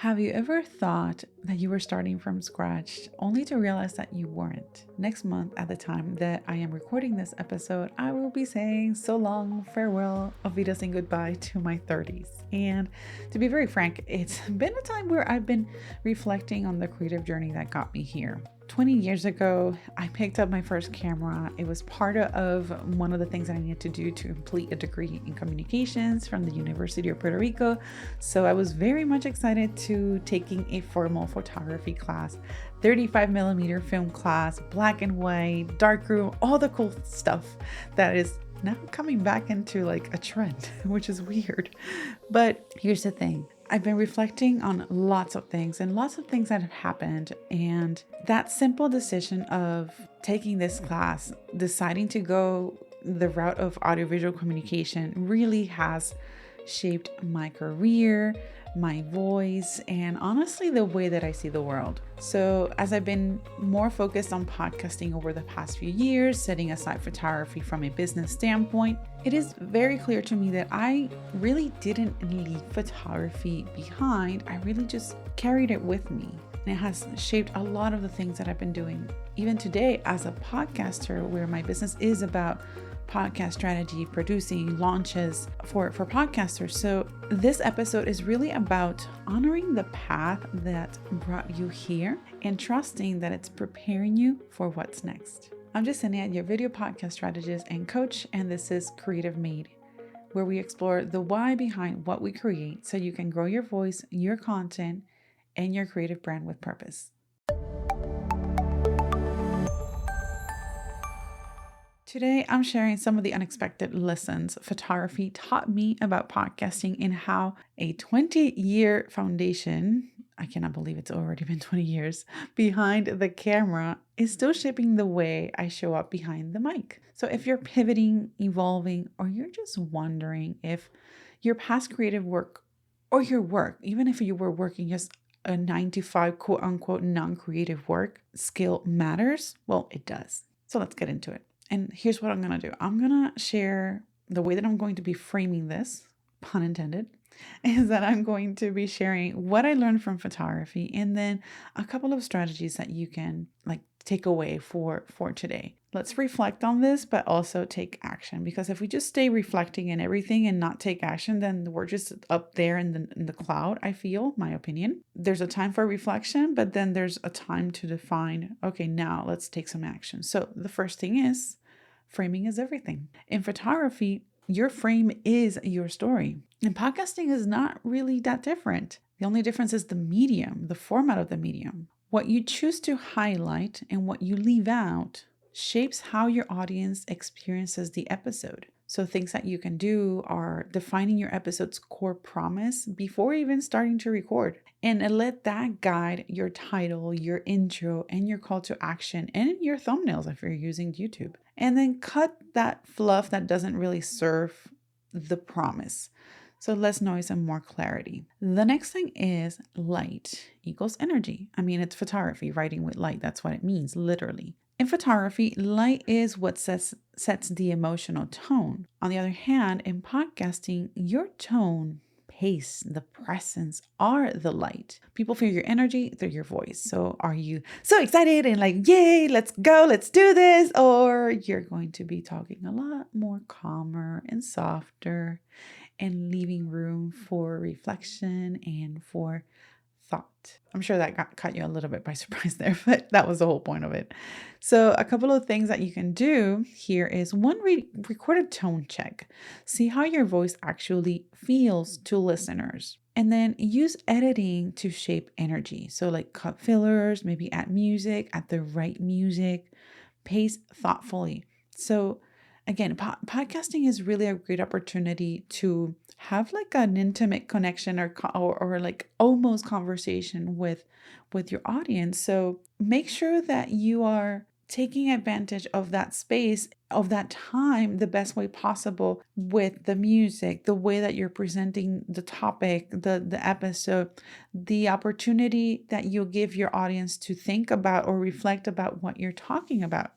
Have you ever thought that you were starting from scratch only to realize that you weren't? Next month, at the time that I am recording this episode, I will be saying so long, farewell, auf Wiedersehen, goodbye to my 30s. And to be very frank, it's been a time where I've been reflecting on the creative journey that got me here. 20 years ago, I picked up my first camera. It was part of one of the things that I needed to do to complete a degree in communications from the University of Puerto Rico. So I was very much excited to taking a formal photography class, 35mm film class, black and white, darkroom, all the cool stuff that is now coming back into like a trend, which is weird. But here's the thing. I've been reflecting on lots of things that have happened. And that simple decision of taking this class, deciding to go the route of audiovisual communication really has shaped my career, my voice, and honestly, the way that I see the world. So as I've been more focused on podcasting over the past few years, setting aside photography from a business standpoint, it is very clear to me that I really didn't leave photography behind. I really just carried it with me. And it has shaped a lot of the things that I've been doing, even today as a podcaster, where my business is about podcast strategy, producing launches for podcasters. So this episode is really about honoring the path that brought you here and trusting that it's preparing you for what's next. I'm Yesenia, your video podcast strategist and coach, and this is Creative Made, where we explore the why behind what we create so you can grow your voice, your content, and your creative brand with purpose. Today, I'm sharing some of the unexpected lessons photography taught me about podcasting and how a 20-year foundation, I cannot believe it's already been 20 years, behind the camera is still shaping the way I show up behind the mic. So if you're pivoting, evolving, or you're just wondering if your past creative work or your work, even if you were working just a 9 to 5 quote unquote non-creative work, skill matters, well, it does. So let's get into it. And here's what I'm going to do. I'm going to share the way that I'm going to be framing this, pun intended, is that I'm going to be sharing what I learned from photography and then a couple of strategies that you can take away for today. Let's reflect on this, but also take action, because if we just stay reflecting and everything and not take action, then we're just up there in the cloud, I feel, my opinion. There's a time for reflection, but then there's a time to define, okay, now let's take some action. So the first thing is framing is everything. In photography, your frame is your story. And podcasting is not really that different. The only difference is the medium, the format of the medium. What you choose to highlight and what you leave out shapes how your audience experiences the episode. So things that you can do are defining your episode's core promise before even starting to record. And let that guide your title, your intro, and your call to action, and your thumbnails if you're using YouTube. And then cut that fluff that doesn't really serve the promise. So less noise and more clarity. The next thing is light equals energy. I mean, it's photography, writing with light. That's what it means, literally. In photography, light is what sets the emotional tone. On the other hand, in podcasting, your tone, pace, the presence are the light. People feel your energy through your voice. So are you so excited and yay, let's go, let's do this? Or you're going to be talking a lot more calmer and softer and leaving room for reflection and for thought. I'm sure that caught you a little bit by surprise there, but that was the whole point of it. So a couple of things that you can do here is one, record a tone check. See how your voice actually feels to listeners. And then use editing to shape energy. So cut fillers, maybe add music, add the right music, pace thoughtfully. So again, podcasting is really a great opportunity to have an intimate connection or almost conversation with your audience. So make sure that you are taking advantage of that space, of that time, the best way possible with the music, the way that you're presenting the topic, the episode, the opportunity that you give your audience to think about or reflect about what you're talking about.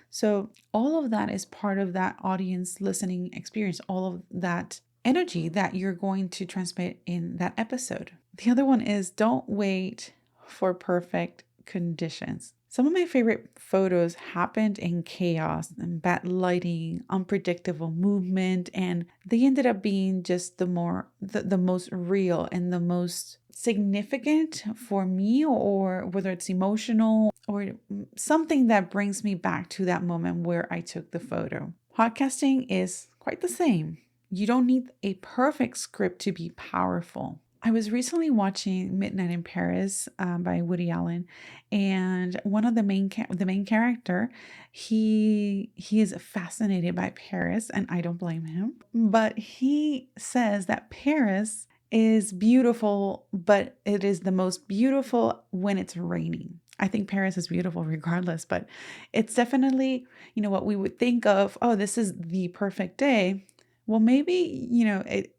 So all of that is part of that audience listening experience, all of that energy that you're going to transmit in that episode. The other one is don't wait for perfect conditions. Some of my favorite photos happened in chaos and bad lighting, unpredictable movement, and they ended up being just the most real and the most significant for me, or whether it's emotional or something that brings me back to that moment where I took the photo. Podcasting is quite the same. You don't need a perfect script to be powerful. I was recently watching Midnight in Paris by Woody Allen, and one of the main character, he is fascinated by Paris, and I don't blame him. But he says that Paris is beautiful, but it is the most beautiful when it's raining. I think Paris is beautiful regardless, but it's definitely, what we would think of, oh, this is the perfect day. Well, maybe,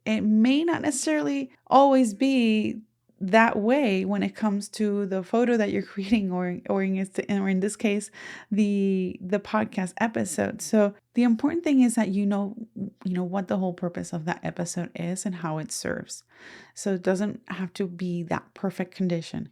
it may not necessarily always be that way when it comes to the photo that you're creating, or in this case, the podcast episode. So the important thing is that you know what the whole purpose of that episode is and how it serves. So it doesn't have to be that perfect condition,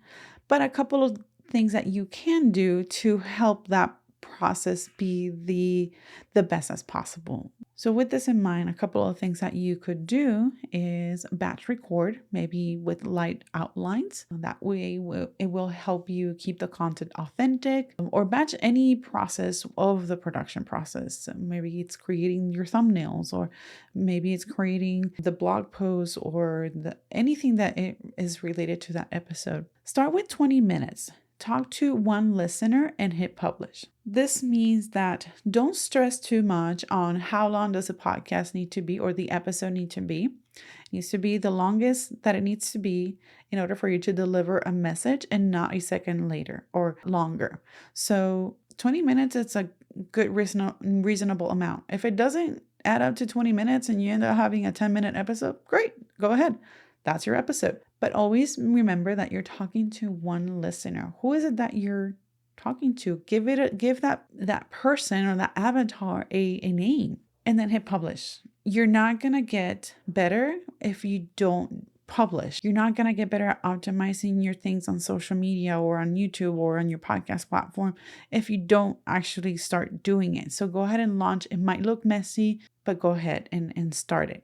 but a couple of things that you can do to help that process be the best as possible. So with this in mind, a couple of things that you could do is batch record, maybe with light outlines. That way it will help you keep the content authentic, or batch any process of the production process. So maybe it's creating your thumbnails, or maybe it's creating the blog post, or anything that is related to that episode. Start with 20 minutes. Talk to one listener and hit publish. This means that don't stress too much on how long does a podcast need to be or the episode need to be. It needs to be the longest that it needs to be in order for you to deliver a message, and not a second later or longer. So 20 minutes, it's a good reasonable amount. If it doesn't add up to 20 minutes and you end up having a 10-minute episode, great, go ahead. That's your episode. But always remember that you're talking to one listener. Who is it that you're talking to? Give that person or that avatar a name, and then hit publish. You're not gonna get better if you don't publish. You're not gonna get better at optimizing your things on social media or on YouTube or on your podcast platform if you don't actually start doing it. So go ahead and launch. It might look messy, but go ahead and start it.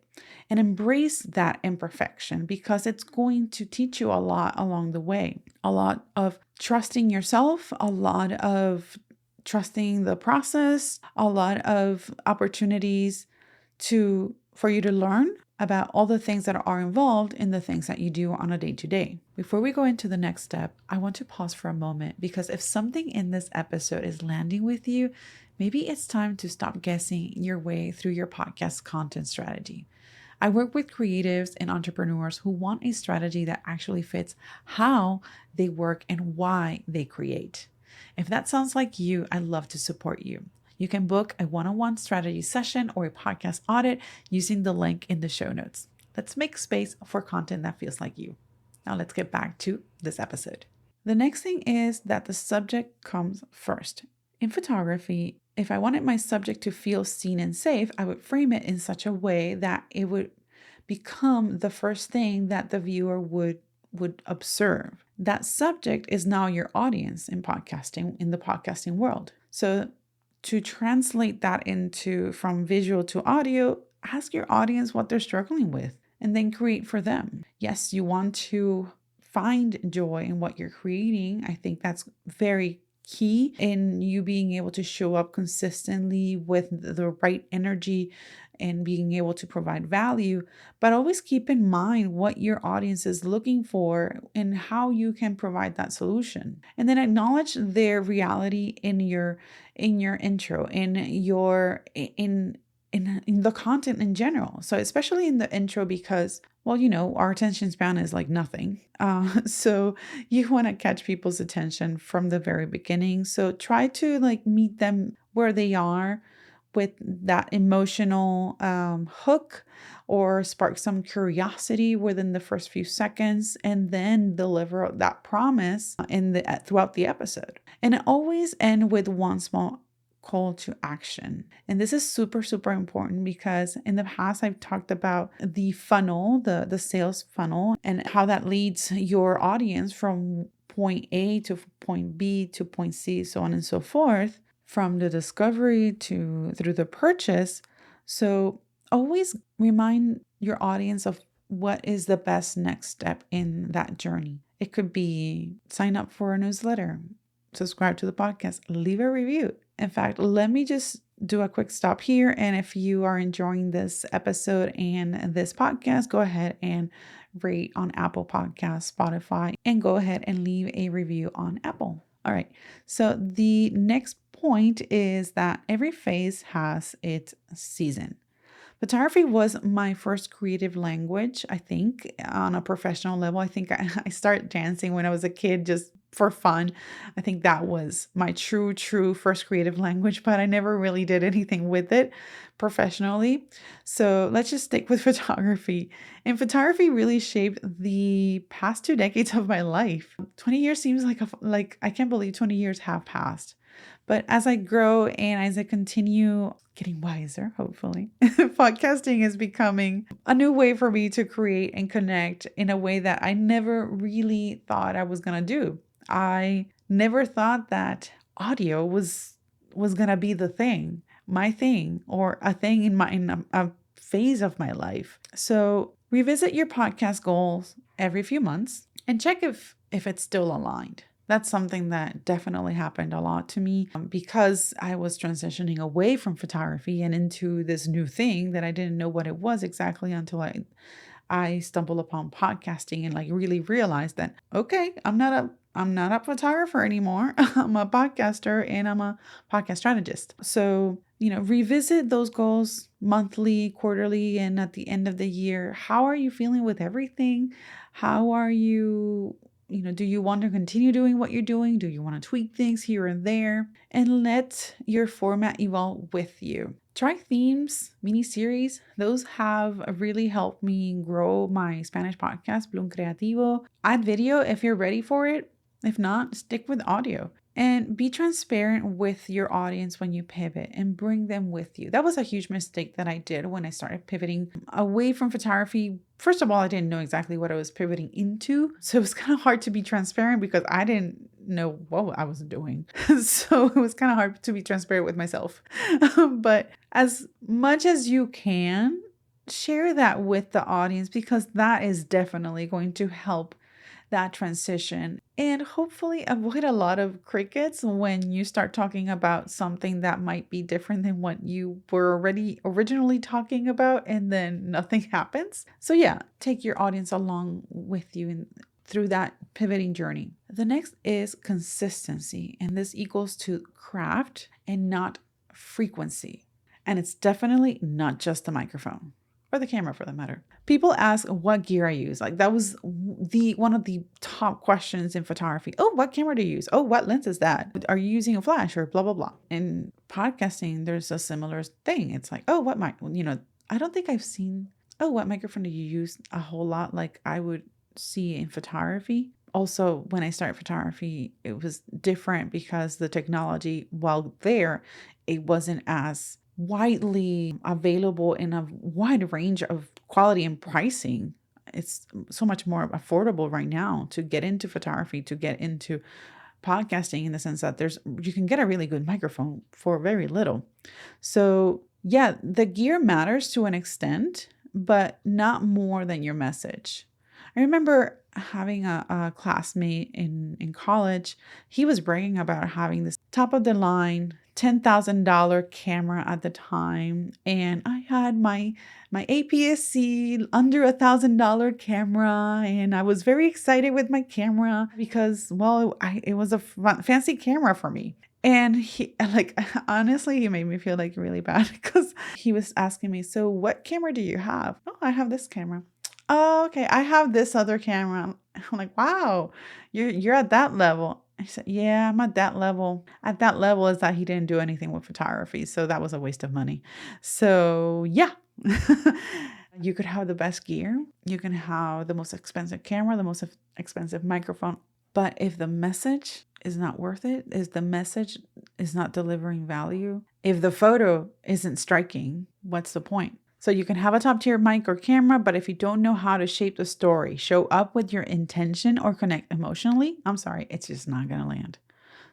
And embrace that imperfection, because it's going to teach you a lot along the way. A lot of trusting yourself, a lot of trusting the process, a lot of opportunities for you to learn about all the things that are involved in the things that you do on a day-to-day. Before we go into the next step, I want to pause for a moment, because if something in this episode is landing with you, maybe it's time to stop guessing your way through your podcast content strategy. I work with creatives and entrepreneurs who want a strategy that actually fits how they work and why they create. If that sounds like you, I'd love to support you. You can book a one-on-one strategy session or a podcast audit using the link in the show notes. Let's make space for content that feels like you. Now let's get back to this episode. The next thing is that the subject comes first. In photography, if I wanted my subject to feel seen and safe, I would frame it in such a way that it would become the first thing that the viewer would observe. That subject is now your audience in the podcasting world. So to translate that from visual to audio, ask your audience what they're struggling with and then create for them. Yes, you want to find joy in what you're creating. I think that's very key in you being able to show up consistently with the right energy and being able to provide value. But always keep in mind what your audience is looking for and how you can provide that solution. And then acknowledge their reality in your intro, in the content in general. So especially in the intro, because, well, our attention span is like nothing. So you want to catch people's attention from the very beginning. So try to meet them where they are with that emotional hook, or spark some curiosity within the first few seconds, and then deliver that promise throughout the episode. And always end with one small call to action. And this is super, super important because in the past, I've talked about the funnel, the sales funnel, and how that leads your audience from point A to point B to point C, so on and so forth, from the discovery to through the purchase. So always remind your audience of what is the best next step in that journey. It could be sign up for a newsletter, subscribe to the podcast, leave a review. In fact, let me just do a quick stop here. And if you are enjoying this episode and this podcast, go ahead and rate on Apple Podcasts, Spotify, and go ahead and leave a review on Apple. All right. So the next point is that every phase has its season. Photography was my first creative language, I think, on a professional level. I think I started dancing when I was a kid just for fun. I think that was my true first creative language, but I never really did anything with it professionally. So let's just stick with photography. And photography really shaped the past 2 decades of my life. 20 years seems like I can't believe 20 years have passed. But as I grow and as I continue getting wiser, hopefully, podcasting is becoming a new way for me to create and connect in a way that I never really thought I was going to do. I never thought that audio was going to be the thing, my thing, or a thing in a phase of my life. So revisit your podcast goals every few months and check if it's still aligned. That's something that definitely happened a lot to me because I was transitioning away from photography and into this new thing that I didn't know what it was exactly until I stumbled upon podcasting and like really realized that, okay, I'm not a photographer anymore. I'm a podcaster and I'm a podcast strategist. So, revisit those goals monthly, quarterly, and at the end of the year. How are you feeling with everything? How are you? Do you want to continue doing what you're doing? Do you want to tweak things here and there? And let your format evolve with you. Try themes, mini series. Those have really helped me grow my Spanish podcast, Bloom Creativo. Add video if you're ready for it. If not, stick with audio. And be transparent with your audience when you pivot and bring them with you. That was a huge mistake that I did when I started pivoting away from photography. First of all, I didn't know exactly what I was pivoting into. So it was kind of hard to be transparent because I didn't know what I was doing. So it was kind of hard to be transparent with myself. But as much as you can, share that with the audience because that is definitely going to help that transition and hopefully avoid a lot of crickets when you start talking about something that might be different than what you were already originally talking about and then nothing happens. So yeah, take your audience along with you through that pivoting journey. The next is consistency, and this equals to craft and not frequency. And it's definitely not just the microphone. Or the camera for that matter. People ask what gear I use. Like that was one of the top questions in photography. Oh, what camera do you use? Oh, what lens is that? Are you using a flash or blah, blah, blah. In podcasting, there's a similar thing. It's like, oh, what mic, I don't think I've seen, oh, what microphone do you use a whole lot like I would see in photography. Also, when I started photography, it was different because the technology, while there, it wasn't as widely available in a wide range of quality and pricing. It's so much more affordable right now to get into photography, to get into podcasting in the sense that you can get a really good microphone for very little. So yeah, the gear matters to an extent, but not more than your message. I remember having a classmate in college. He was bragging about having this top of the line $10,000 camera at the time. And I had my APS-C under $1,000 camera. And I was very excited with my camera because, well, it was a fancy camera for me. And he, like, honestly, he made me feel like really bad because he was asking me, so what camera do you have? Oh, I have this camera. Oh, okay. I have this other camera. I'm like, wow, you're at that level. I said, yeah, I'm at that level. At that level is that he didn't do anything with photography. So that was a waste of money. So yeah, you could have the best gear. You can have the most expensive camera, the most expensive microphone. But if the message is not worth it, is the message is not delivering value, if the photo isn't striking, what's the point? So you can have a top tier mic or camera, but if you don't know how to shape the story, show up with your intention, or connect emotionally, I'm sorry, it's just not going to land.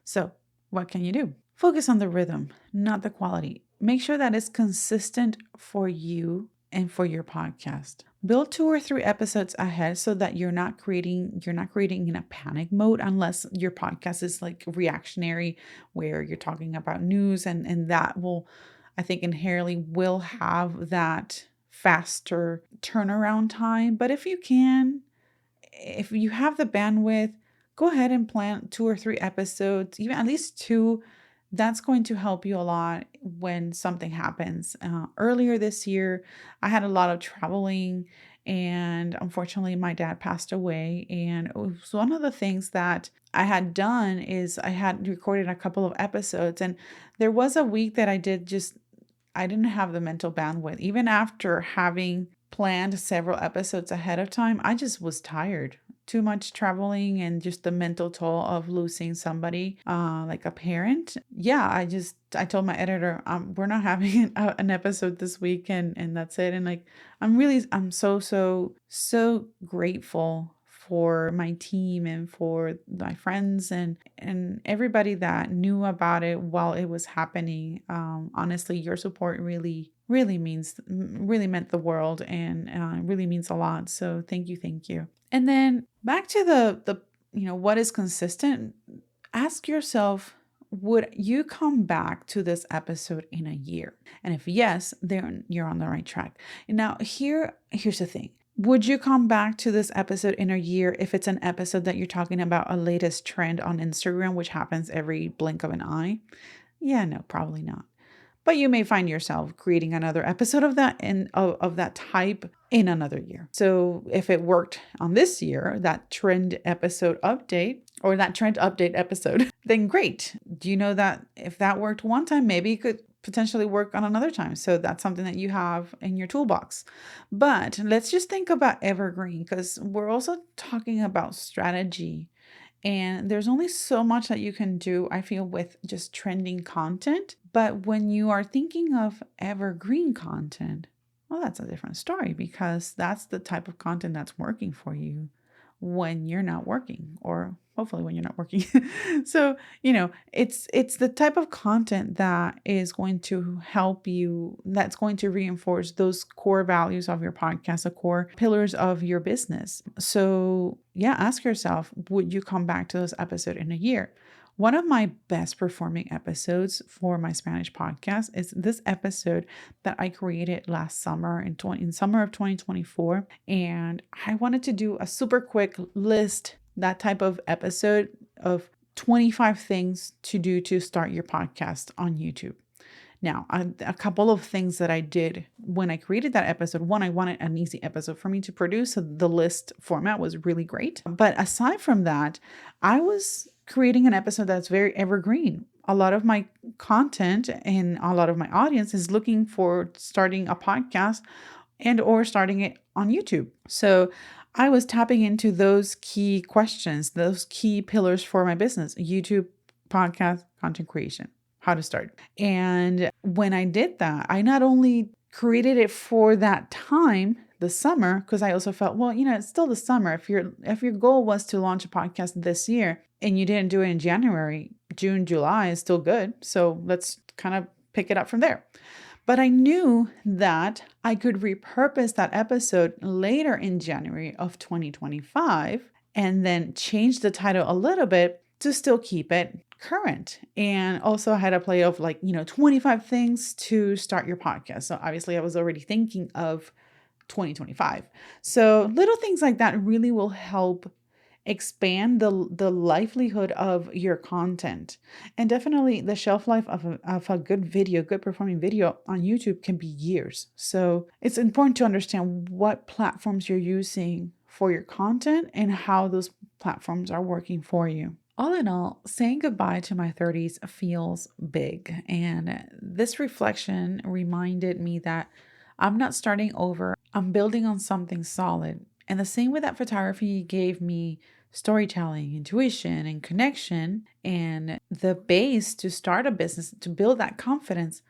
So what can you do? Focus on the rhythm, not the quality. Make sure that it's consistent for you and for your podcast. Build 2 or 3 episodes ahead so that you're not creating in a panic mode, unless your podcast is like reactionary, where you're talking about news, and that will, I think, inherently will have that faster turnaround time. But if you have the bandwidth, go ahead and plan 2 or 3 episodes, even at least 2. That's going to help you a lot when something happens. Earlier this year, I had a lot of traveling, and unfortunately, my dad passed away. And it was one of the things that I had done is I had recorded a couple of episodes, and there was a week that I didn't have the mental bandwidth. Even after having planned several episodes ahead of time, I just was tired. Too much traveling and just the mental toll of losing somebody, like a parent. Yeah, I told my editor, we're not having an episode this week, and that's it. And like, I'm so grateful for my team and for my friends and everybody that knew about it while it was happening. Honestly, your support really meant the world, and really means a lot. So thank you. And then back to the what is consistent. Ask yourself, would you come back to this episode in a year? And if yes, then you're on the right track. And now here's the thing. Would you come back to this episode in a year if it's an episode that you're talking about a latest trend on Instagram, which happens every blink of an eye? Yeah, no, probably not. But you may find yourself creating another episode of that of that type in another year. So if it worked on this year, that trend episode update or that trend update episode, then great. Do you know that if that worked one time, maybe it could potentially work on another time? So that's something that you have in your toolbox. But let's just think about evergreen, because we're also talking about strategy. And there's only so much that you can do, I feel, with just trending content. But when you are thinking of evergreen content, well, that's a different story, because that's the type of content that's working for you when you're not working, or hopefully when you're not working. So, it's the type of content that is going to help you, that's going to reinforce those core values of your podcast, the core pillars of your business. So yeah, ask yourself, would you come back to this episode in a year? One of my best performing episodes for my Spanish podcast is this episode that I created last summer in summer of 2024. And I wanted to do a super quick list, that type of episode of 25 things to do to start your podcast on YouTube. Now, a couple of things that I did when I created that episode. One, I wanted an easy episode for me to produce, so the list format was really great. But aside from that, I was creating an episode that's very evergreen. A lot of my content and a lot of my audience is looking for starting a podcast and or starting it on YouTube. So I was tapping into those key questions, those key pillars for my business: YouTube, podcast, content creation, how to start. And when I did that, I not only created it for that time, the summer, because I also felt, well, it's still the summer. If your goal was to launch a podcast this year and you didn't do it in January, June, July is still good. So let's kind of pick it up from there. But I knew that I could repurpose that episode later in January of 2025 and then change the title a little bit to still keep it current. And also I had a play of 25 things to start your podcast. So obviously I was already thinking of 2025. So little things like that really will help expand the livelihood of your content. And definitely the shelf life of a good performing video on YouTube can be years. So it's important to understand what platforms you're using for your content and how those platforms are working for you. All in all, saying goodbye to my 30s feels big. And this reflection reminded me that I'm not starting over. I'm building on something solid. And the same way that photography gave me storytelling, intuition, and connection, and the base to start a business, to build that confidence,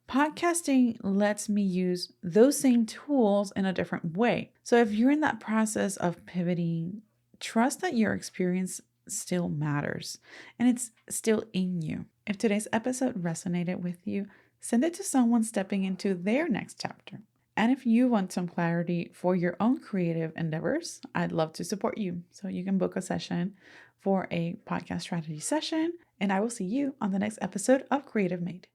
podcasting lets me use those same tools in a different way. So if you're in that process of pivoting, trust that your experience still matters and it's still in you. If today's episode resonated with you, send it to someone stepping into their next chapter. And if you want some clarity for your own creative endeavors, I'd love to support you. So you can book a session for a podcast strategy session, and I will see you on the next episode of Creative Made.